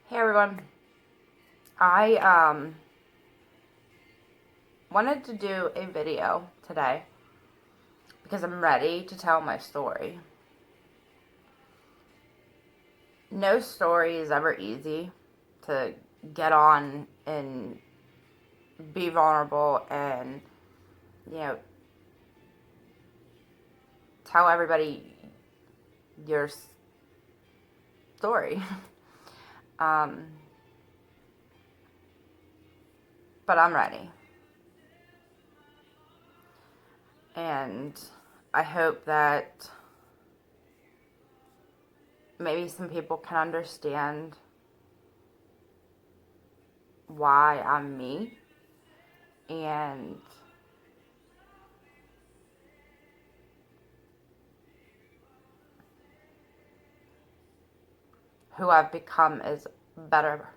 Hey everyone. I wanted to do a video today because I'm ready to tell my story. No story is ever easy to get on and be vulnerable and, you know, tell everybody your story. um, but I'm ready. And I hope that maybe some people can understand why I'm me and who I've become is better.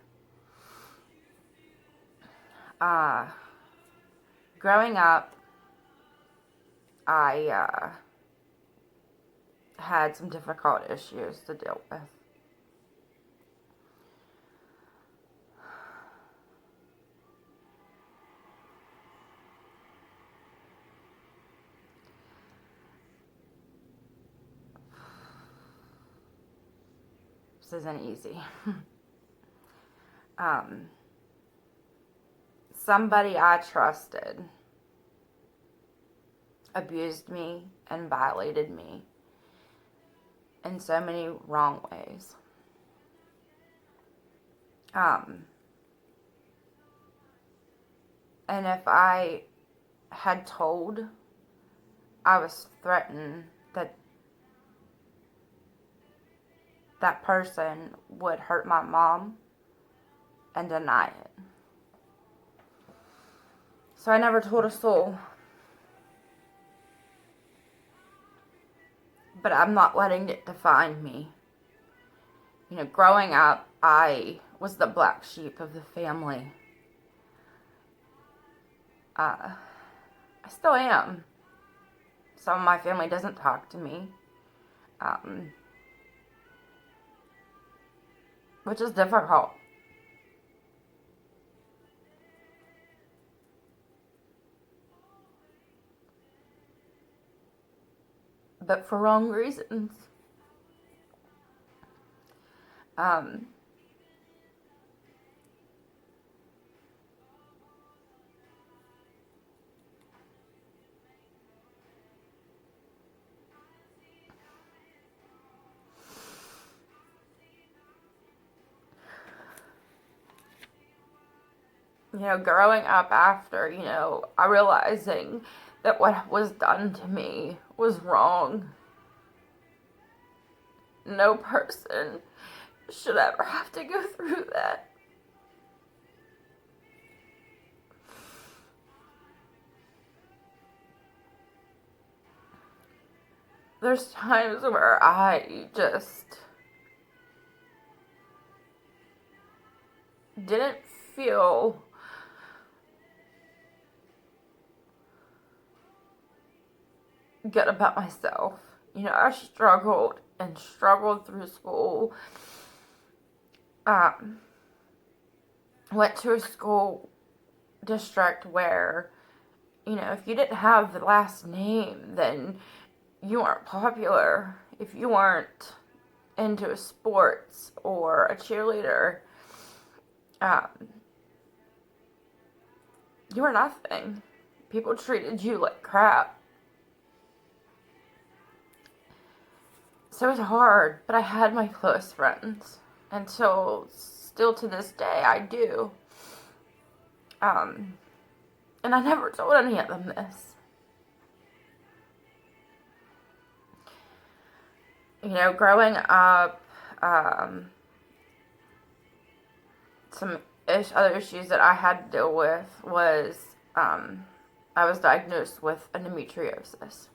Uh, Growing up, I had some difficult issues to deal with. This isn't easy. um, Somebody I trusted abused me and violated me in so many wrong ways. Um, and if I had told, I was threatened that that person would hurt my mom and deny it. So I never told a soul. But I'm not letting it define me. You know, growing up, I was the black sheep of the family. I still am. Some of my family doesn't talk to me, um, which is difficult. But for wrong reasons. Um, Growing up after, I realizing that what was done to me was wrong. No person should ever have to go through that. There's times where I just didn't feel good about myself. I struggled and struggled through school. Um, Went to a school district where, if you didn't have the last name, then you weren't popular. If you weren't into sports or a cheerleader, um, you were nothing. People treated you like crap. So it was hard, but I had my close friends. And so, still to this day, I do. And I never told any of them this. Growing up, some other issues that I had to deal with was I was diagnosed with endometriosis.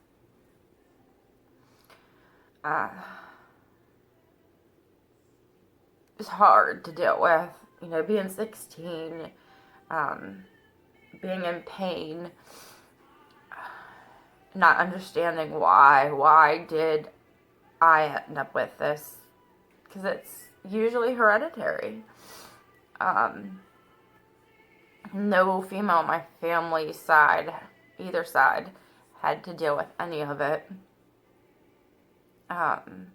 It's hard to deal with, being 16, being in pain, not understanding why did I end up with this because it's usually hereditary. No female on my family side, either side, had to deal with any of it. And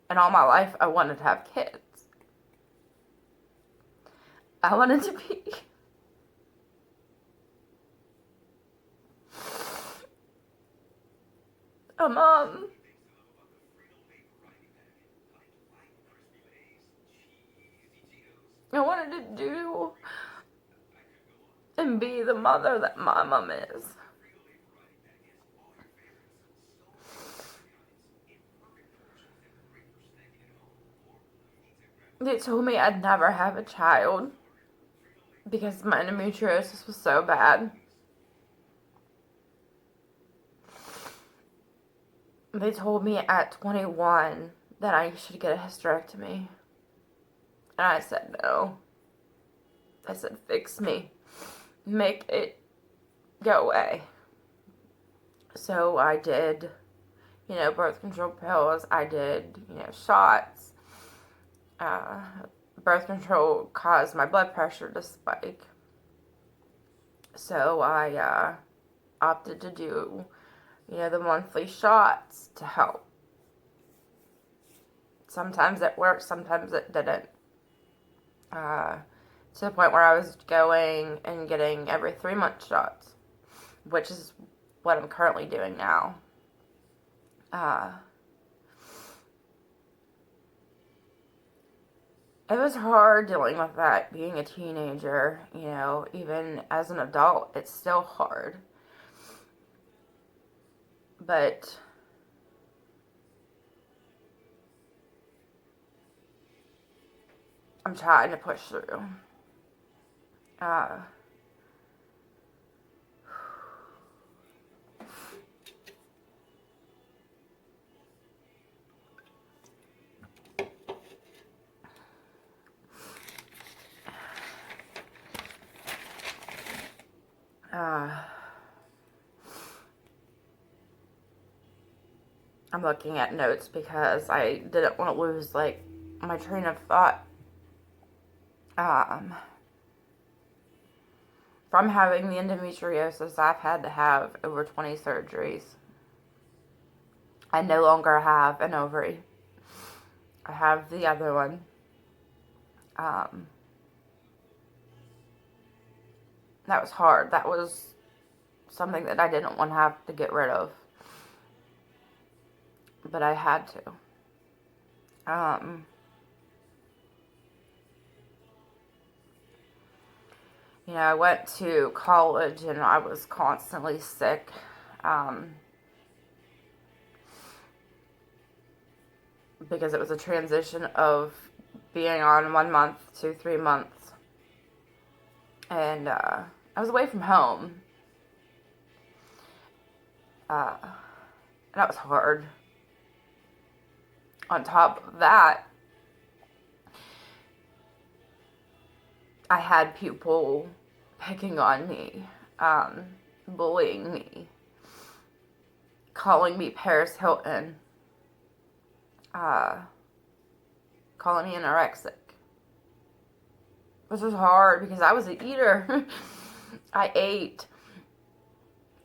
all my life, I wanted to have kids. I wanted to be a mom. I wanted to do and be the mother that my mom is. They told me I'd never have a child because my endometriosis was so bad. They told me at 21 that I should get a hysterectomy. And I said no. I said, fix me. Make it go away. So I did, birth control pills. I did, shots. Birth control caused my blood pressure to spike. So I opted to do, the monthly shots to help. Sometimes it worked, sometimes it didn't. To the point where I was going and getting every 3-month shots, which is what I'm currently doing now. It was hard dealing with that, being a teenager, even as an adult, it's still hard. But I'm trying to push through. Uh, I'm looking at notes because I didn't want to lose, my train of thought. From having the endometriosis, I've had to have over 20 surgeries. I no longer have an ovary. I have the other one. That was hard. That was something that I didn't want to have to get rid of. But I had to. I went to college and I was constantly sick. Because it was a transition of being on 1 month to 3 months. And I was away from home. And that was hard. On top of that, I had people picking on me, bullying me, calling me Paris Hilton, calling me anorexic, which was hard because I was an eater. I ate,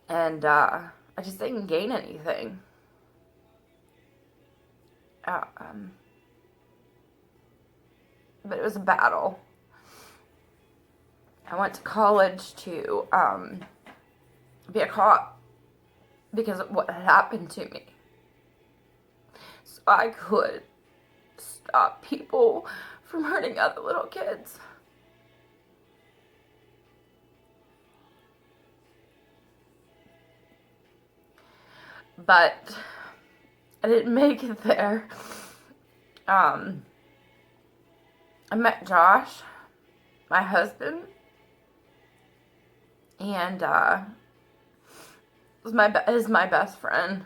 and I just didn't gain anything. But it was a battle. I went to college to be a cop because of what had happened to me. So I could stop people from hurting other little kids. But I didn't make it there. I met Josh, my husband, and is my best friend.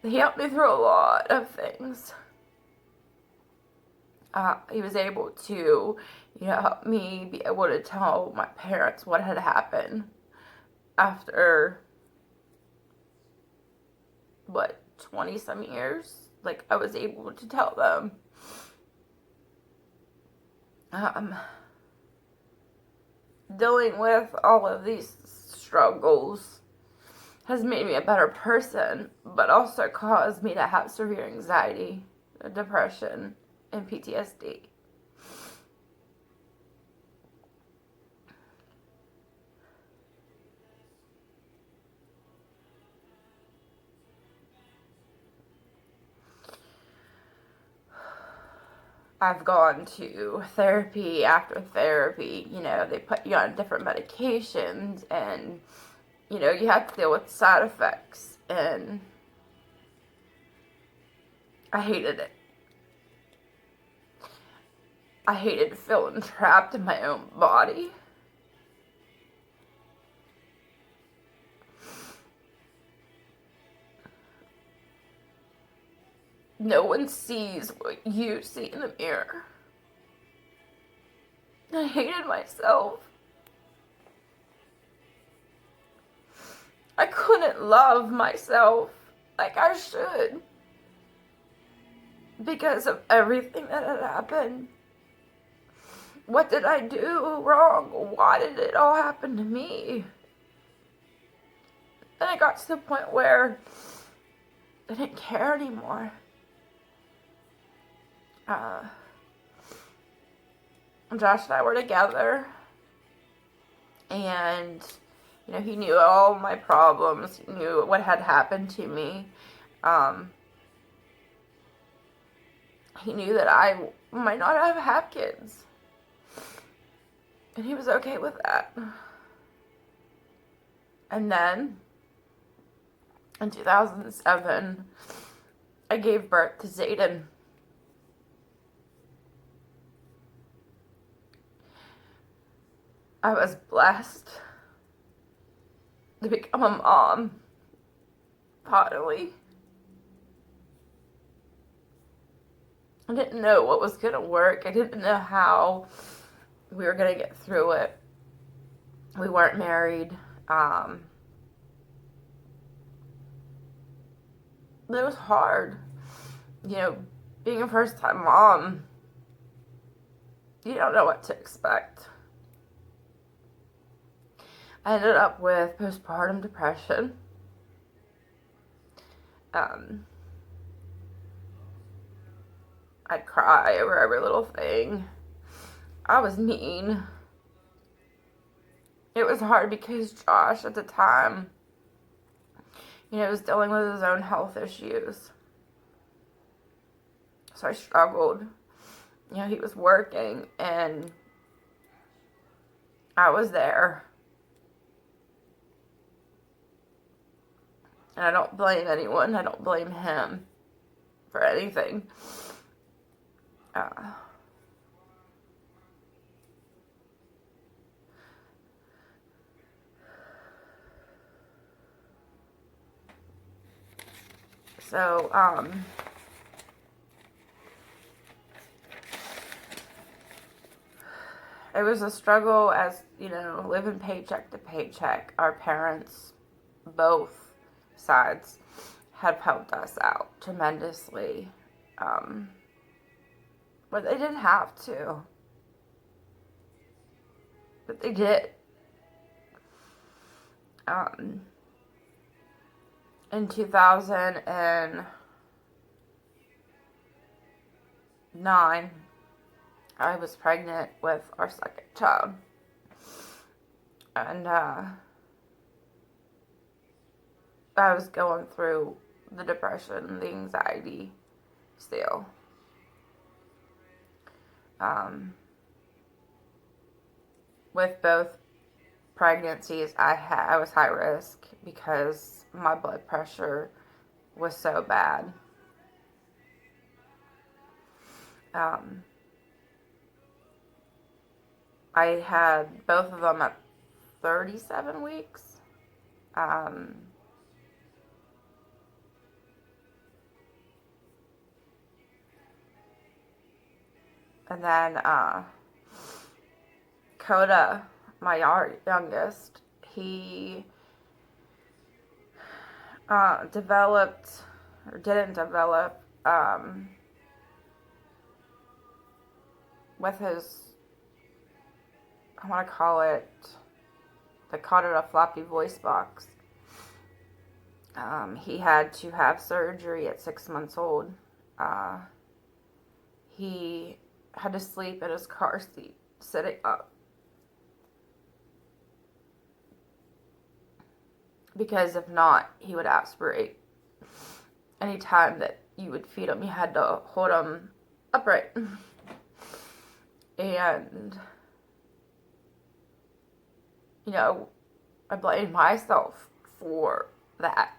He helped me through a lot of things. He was able to, help me be able to tell my parents what had happened after, 20 some years, like, I was able to tell them, dealing with all of these struggles has made me a better person, but also caused me to have severe anxiety, depression, and PTSD. I've gone to therapy after therapy. You know, they put you on different medications, and, you know, you have to deal with side effects, and I hated it. I hated feeling trapped in my own body. No one sees what you see in the mirror. I hated myself. I couldn't love myself like I should because of everything that had happened. What did I do wrong? Why did it all happen to me? And I got to the point where I didn't care anymore. Josh and I were together, and, you know, he knew all my problems, he knew what had happened to me. He knew that I might not have kids, and he was okay with that. And then, in 2007, I gave birth to Zayden. I was blessed to become a mom, finally. I didn't know what was going to work. I didn't know how we were going to get through it. We weren't married. But it was hard. You know, being a first-time mom, you don't know what to expect. I ended up with postpartum depression. I'd cry over every little thing. I was mean. It was hard because Josh, at the time, you know, was dealing with his own health issues. So I struggled. You know, he was working, and I was there. And I don't blame anyone. I don't blame him for anything. So, it was a struggle, as, you know, living paycheck to paycheck. Our parents, both sides, have helped us out tremendously. But they didn't have to. But they did. In 2009, I was pregnant with our second child. And I was going through the depression, the anxiety still. With both pregnancies, I was high risk because my blood pressure was so bad. I had both of them at 37 weeks. And then Coda, my youngest, he developed or didn't develop with his, I want to call it, they called it a floppy voice box. He had to have surgery at 6 months old. He had to sleep in his car seat, sitting up. Because if not, he would aspirate. Anytime that you would feed him, you had to hold him upright. And, you know, I blame myself for that.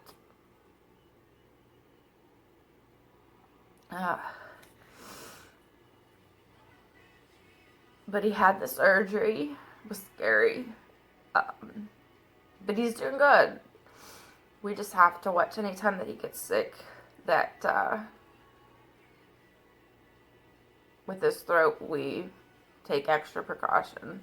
But he had the surgery. It was scary. But he's doing good. We just have to watch anytime that he gets sick that with his throat we take extra precaution.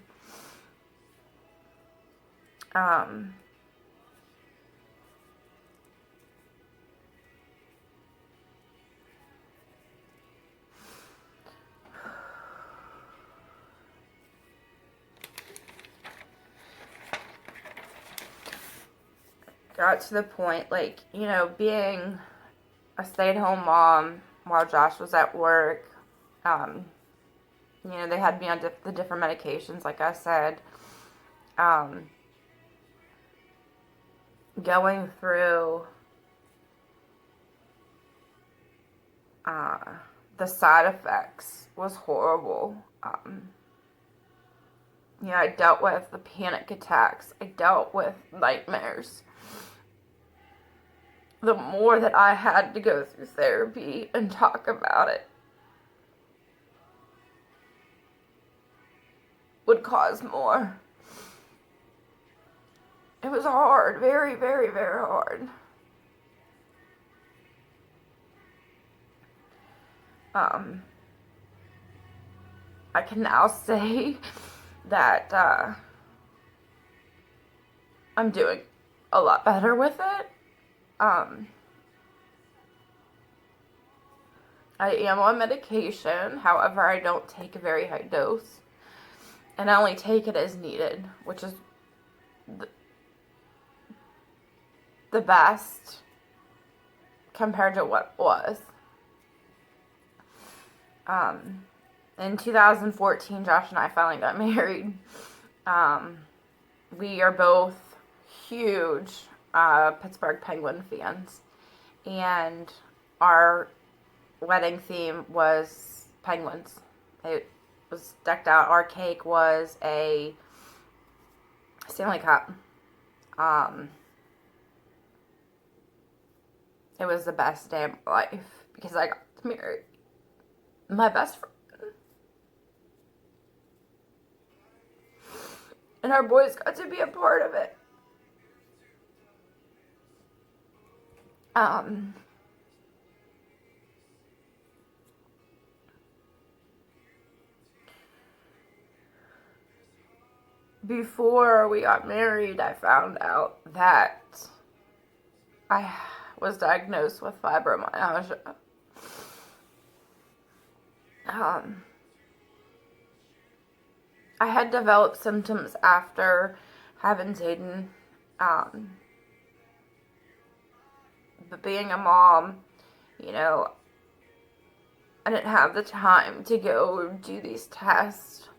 Got to the point, like, you know, being a stay-at-home mom while Josh was at work. You know, they had me on the different medications, like I said. Going through the side effects was horrible. You know, I dealt with the panic attacks. I dealt with nightmares. The more that I had to go through therapy and talk about it would cause more. It was hard, very, very, very hard. I can now say that I'm doing a lot better with it. I am on medication, however, I don't take a very high dose. And I only take it as needed, which is the best compared to what it was. In 2014, Josh and I finally got married. We are both huge Pittsburgh Penguin fans, and our wedding theme was penguins. It was decked out. Our cake was a Stanley Cup. It was the best day of my life because I got to marry my best friend. And our boys got to be a part of it. Before we got married, I found out that I was diagnosed with fibromyalgia. I had developed symptoms after having Zayden. But being a mom, you know, I didn't have the time to go do these tests,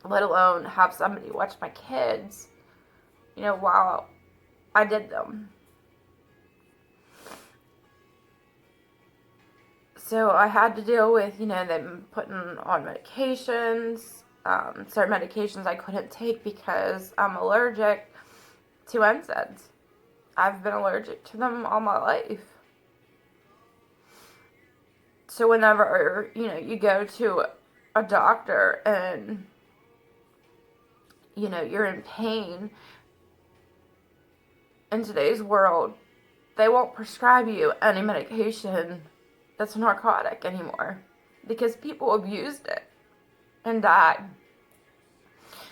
let alone have somebody watch my kids, you know, while I did them. So I had to deal with, you know, them putting on medications, certain medications I couldn't take because I'm allergic to NSAIDs. I've been allergic to them all my life. So whenever, you know, you go to a doctor and, you know, you're in pain, in today's world, they won't prescribe you any medication that's narcotic anymore because people abused it and died.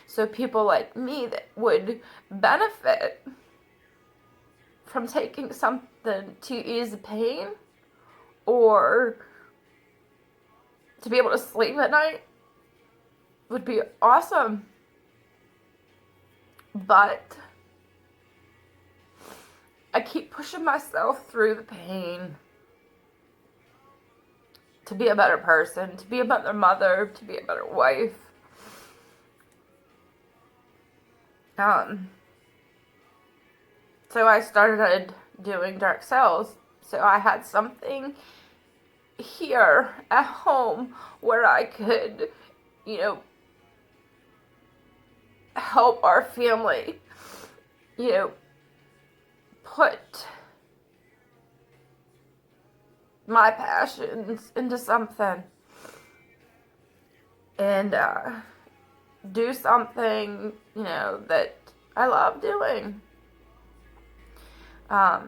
So people like me that would benefit from taking something to ease the pain or to be able to sleep at night would be awesome. But I keep pushing myself through the pain to be a better person, to be a better mother, to be a better wife. So I started doing direct sales. So I had something here at home where I could, help our family, put my passions into something and do something, that I love doing. I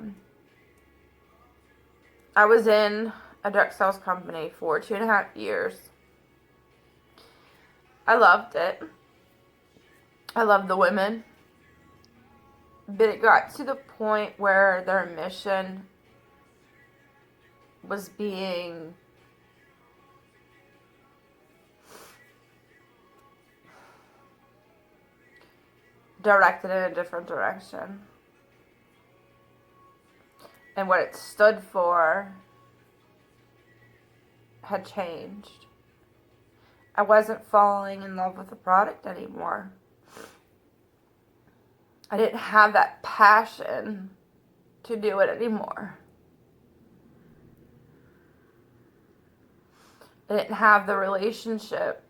was in a direct sales company for 2.5 years. I loved it. I loved the women. But it got to the point where their mission was being directed in a different direction. And what it stood for had changed. I wasn't falling in love with the product anymore. I didn't have that passion to do it anymore. I didn't have the relationship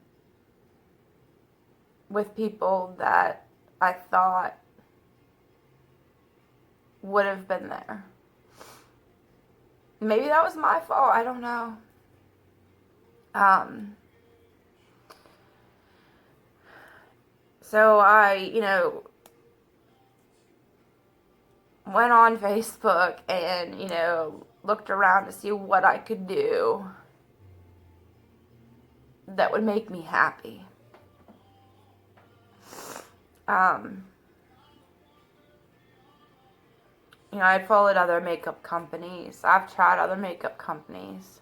with people that I thought would have been there. Maybe that was my fault. I don't know. So I, went on Facebook and, looked around to see what I could do that would make me happy. I followed other makeup companies. I've tried other makeup companies.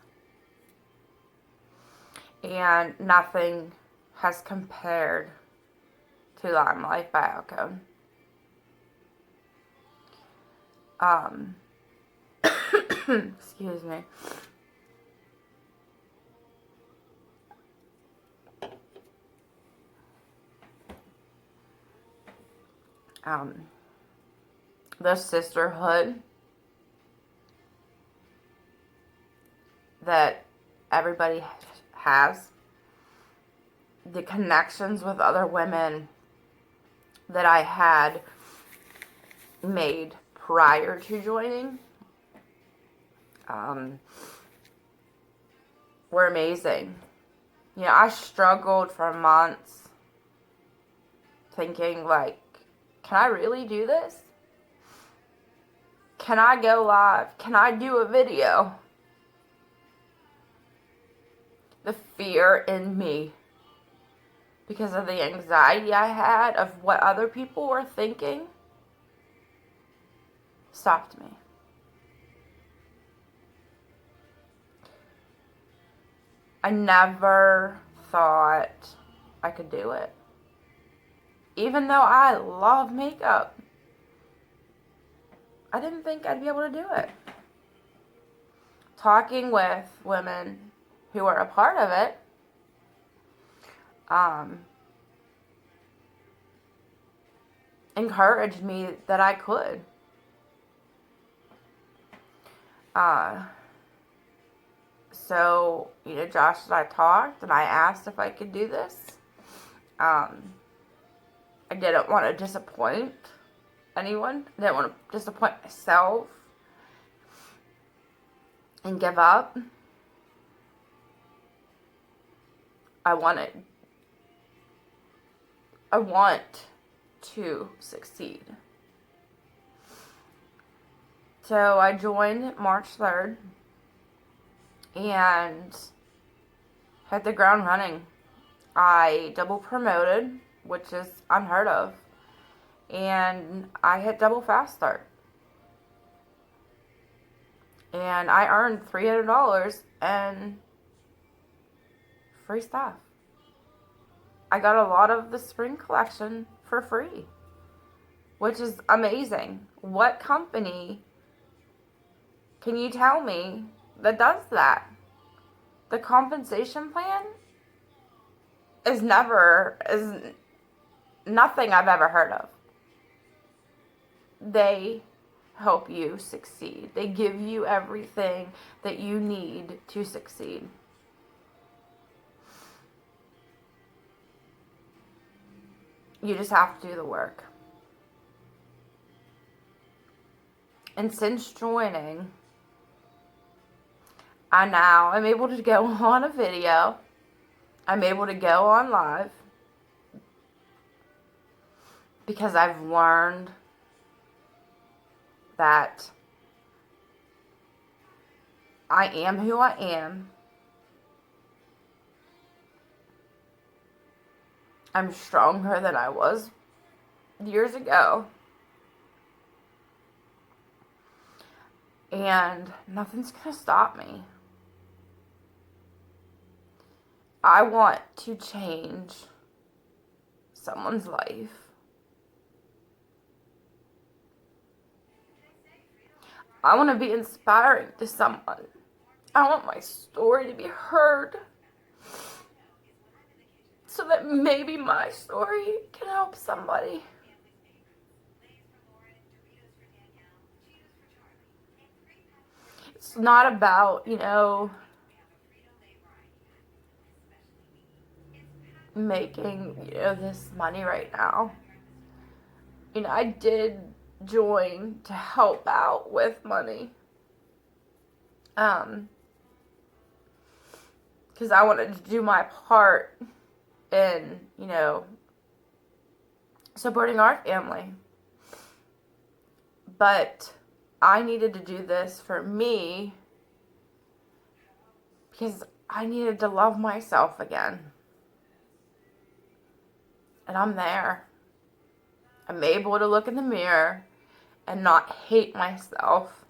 And nothing has compared to Limelight by Alcone. Excuse me. The sisterhood that everybody has, the connections with other women that I had made prior to joining, were amazing. I struggled for months thinking, can I really do this? Can I go live? Can I do a video? The fear in me, because of the anxiety I had of what other people were thinking, stopped me. I never thought I could do it. Even though I love makeup, I didn't think I'd be able to do it. Talking with women who are a part of it, encouraged me that I could. So, Josh and I talked, and I asked if I could do this. I didn't want to disappoint anyone. I didn't want to disappoint myself and give up. I want to succeed. So I joined March 3rd and hit the ground running. I double promoted, which is unheard of, and I hit double fast start. And I earned $300 and free stuff. I got a lot of the spring collection for free, which is amazing. What company can you tell me that does that? The compensation plan is nothing I've ever heard of. They help you succeed. They give you everything that you need to succeed. You just have to do the work. And since joining, I now am able to go on a video. I'm able to go on live because I've learned that I am who I am. I'm stronger than I was years ago. And nothing's going to stop me. I want to change someone's life. I want to be inspiring to someone. I want my story to be heard so that maybe my story can help somebody. It's not about, making, this money right now. I did join to help out with money. Because I wanted to do my part in, supporting our family. But I needed to do this for me because I needed to love myself again. And I'm there. I'm able to look in the mirror and not hate myself.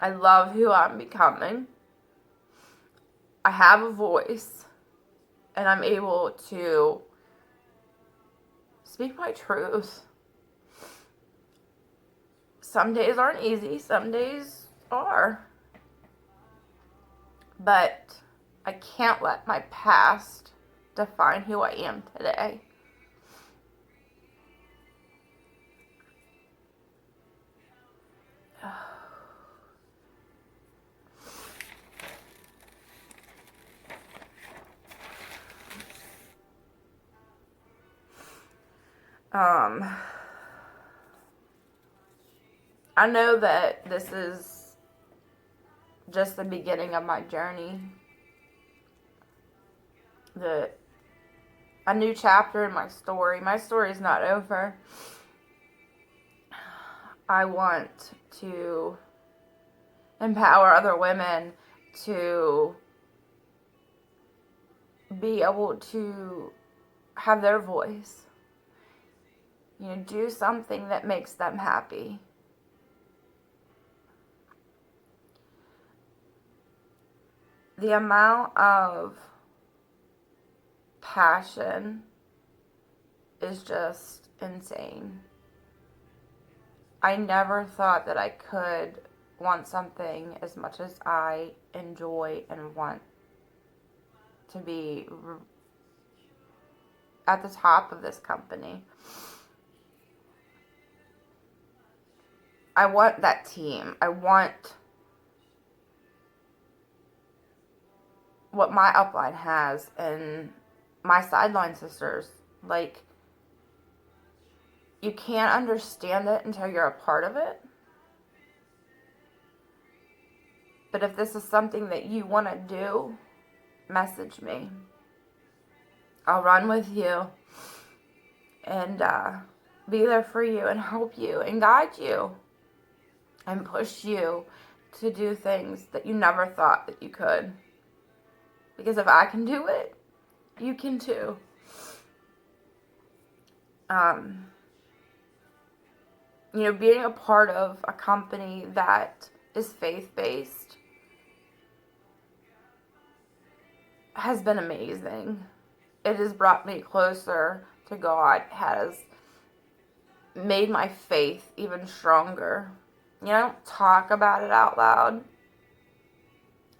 I love who I'm becoming. I have a voice. And I'm able to speak my truth. Some days aren't easy. Some days are. But I can't let my past define who I am today. I know that this is just the beginning of my journey. A new chapter in my story. My story is not over. I want to empower other women to be able to have their voice. Do something that makes them happy. The amount of passion is just insane. I never thought that I could want something as much as I enjoy and want to be at the top of this company. I want that team. I want what my upline has and my sideline sisters. Like, you can't understand it until you're a part of it. But if this is something that you want to do, message me. I'll run with you and be there for you and help you and guide you and push you to do things that you never thought that you could. Because if I can do it, you can too. being a part of a company that is faith-based has been amazing. It has brought me closer to God, has made my faith even stronger. I don't talk about it out loud.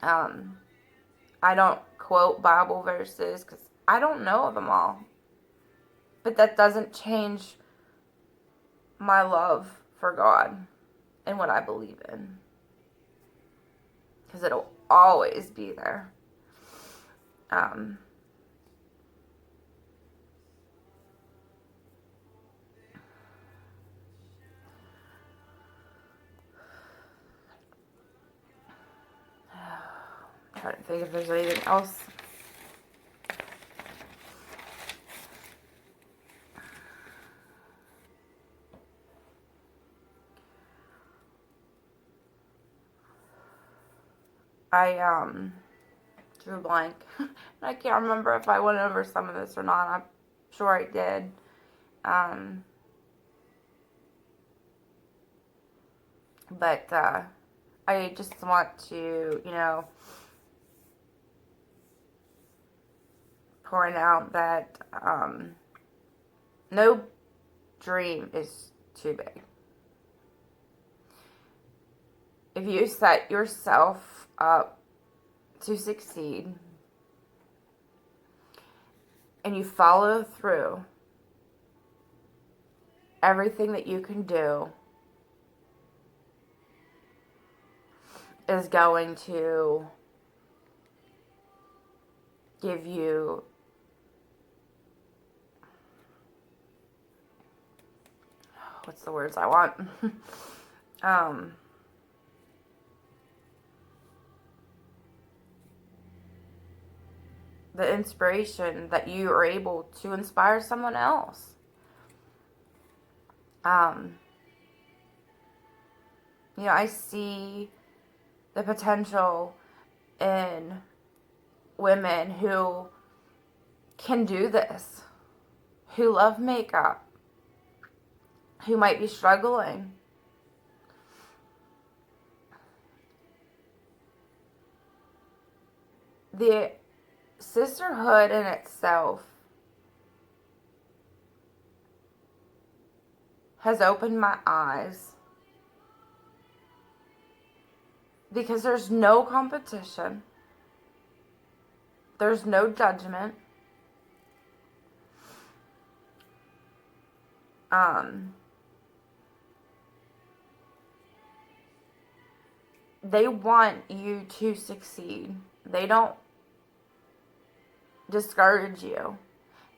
I don't quote Bible verses because I don't know them all. But that doesn't change my love for God and what I believe in. Because it'll always be there. Trying to think if there's anything else. I drew a blank. I can't remember if I went over some of this or not. I'm sure I did. But I just want to, point out that no dream is too big. If you set yourself up to succeed and you follow through everything that you can do is going to give you what's the words I want? The inspiration that you are able to inspire someone else. I see the potential in women who can do this, who love makeup, who might be struggling. The sisterhood in itself has opened my eyes because there's no competition. There's no judgment. They want you to succeed. They don't discourage you.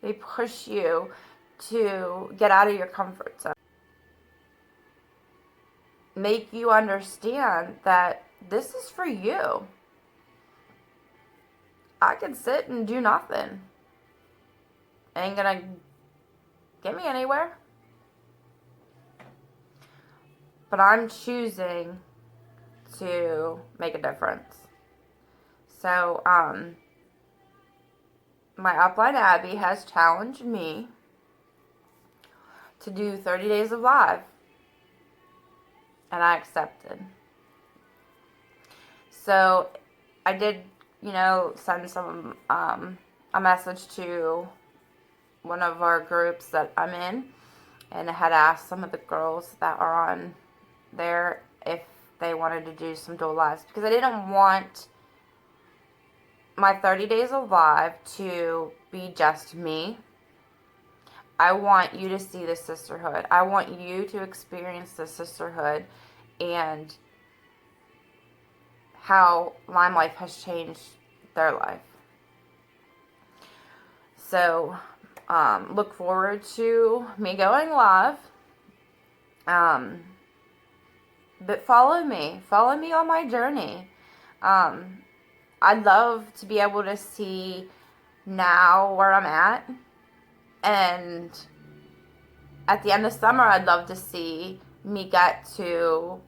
They push you to get out of your comfort zone. Make you understand that this is for you. I can sit and do nothing. Ain't gonna get me anywhere. But I'm choosing to make a difference. So, my upline Abby has challenged me to do 30 days of live. And I accepted. So, I did, send some, a message to one of our groups that I'm in. And I had asked some of the girls that are on there if they wanted to do some dual lives. Because I didn't want my 30 days of live to be just me. I want you to see the sisterhood. I want you to experience the sisterhood and how Lime Life has changed their life. So, look forward to me going live. But follow me. Follow me on my journey. I'd love to be able to see now where I'm at. And at the end of summer, I'd love to see me get to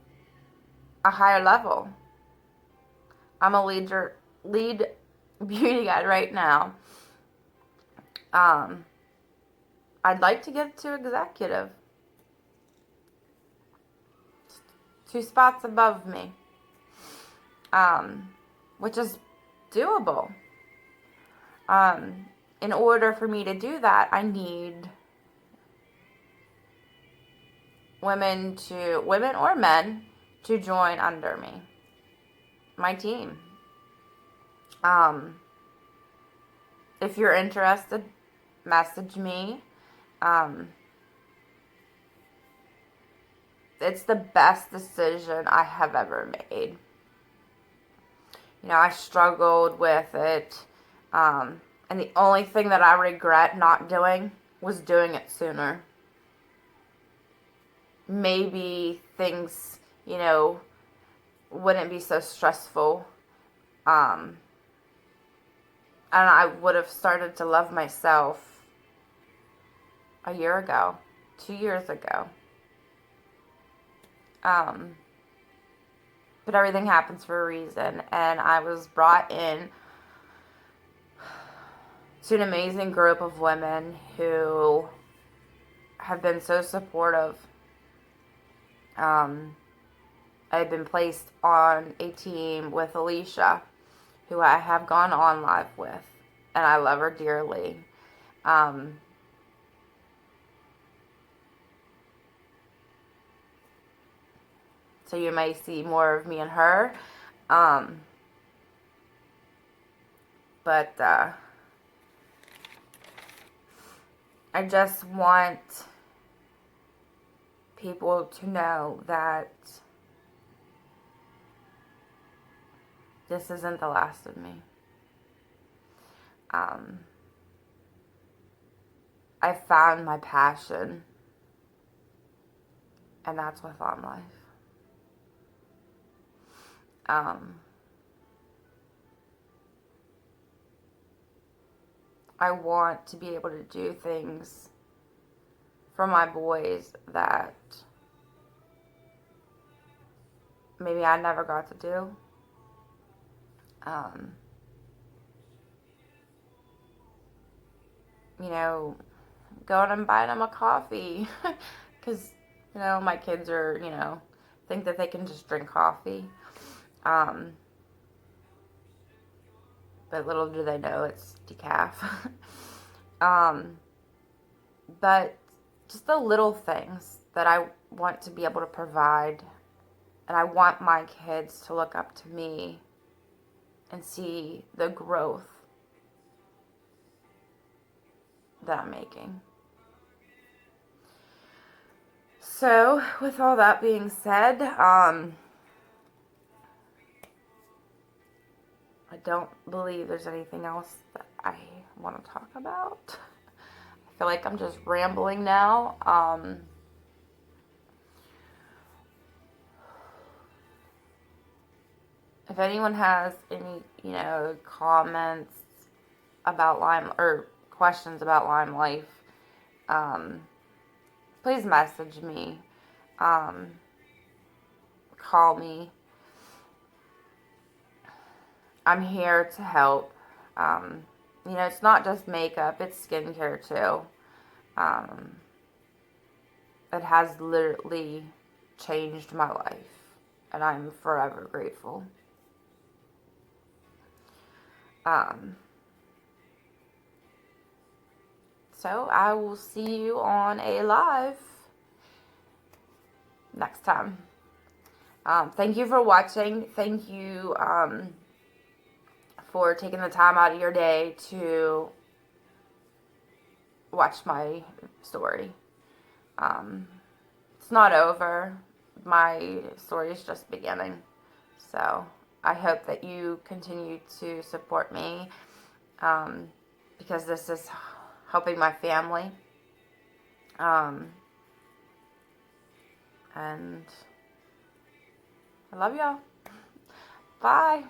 a higher level. I'm a lead beauty guide right now. I'd like to get to executive. 2 spots above me, which is doable. In order for me to do that, I need women or men to join under me, my team. If you're interested, message me. It's the best decision I have ever made. I struggled with it, and the only thing that I regret not doing was doing it sooner. Maybe things, wouldn't be so stressful, and I would have started to love myself a year ago, 2 years ago. But everything happens for a reason, and I was brought in to an amazing group of women who have been so supportive. I've been placed on a team with Alicia, who I have gone on live with, and I love her dearly. So you may see more of me and her. But I just want people to know that this isn't the last of me. I found my passion, and that's with On Life. I want to be able to do things for my boys that maybe I never got to do. Going and buying them a coffee because, my kids are, think that they can just drink coffee. But little do they know it's decaf. But just the little things that I want to be able to provide, and I want my kids to look up to me and see the growth that I'm making. So, with all that being said, I don't believe there's anything else that I want to talk about. I feel like I'm just rambling now. If anyone has any, comments about Lime or questions about Lime Life, please message me. Call me. I'm here to help. It's not just makeup, it's skincare too. It has literally changed my life, and I'm forever grateful. So I will see you on a live next time. Thank you for watching. Thank you for taking the time out of your day to watch my story. It's not over. My story is just beginning. So I hope that you continue to support me, because this is helping my family. And I love y'all. Bye.